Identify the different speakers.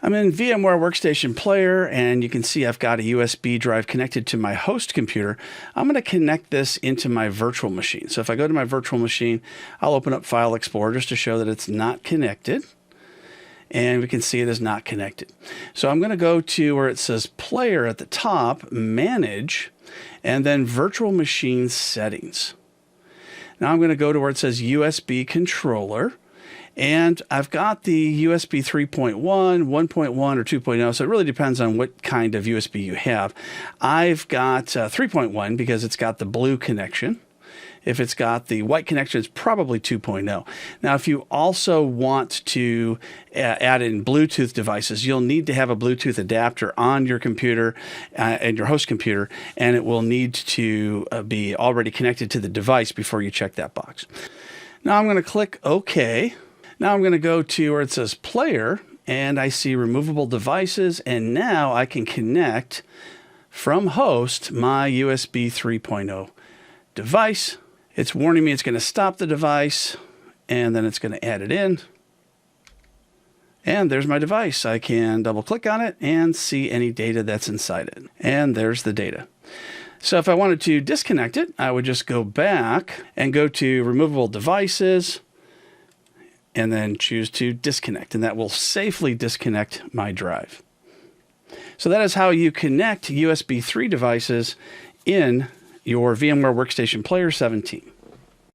Speaker 1: I'm in VMware Workstation Player, and you can see I've got a USB drive connected to my host computer. I'm going to connect this into my virtual machine. So if I go to my virtual machine, I'll open up File Explorer just to show that it's not connected. And we can see it is not connected. So I'm going to go to where it says Player at the top, Manage, and then Virtual Machine Settings. Now I'm going to go to where it says USB Controller. And I've got the USB 3.1, 1.1, or 2.0, so it really depends on what kind of USB you have. I've got 3.1 because it's got the blue connection. If it's got the white connection, it's probably 2.0. Now, if you also want to add in Bluetooth devices, you'll need to have a Bluetooth adapter on your computer and your host computer, and it will need to be already connected to the device before you check that box. Now, I'm going to click OK. Now I'm going to go to where it says Player, and I see removable devices, and now I can connect from host my USB 3.0 device. It's warning me it's going to stop the device, and then it's going to add it in. And there's my device. I can double click on it and see any data that's inside it. And there's the data. So if I wanted to disconnect it, I would just go back and go to removable devices, and then choose to disconnect, and that will safely disconnect my drive. So that is how you connect USB 3 devices in your VMware Workstation Player 17.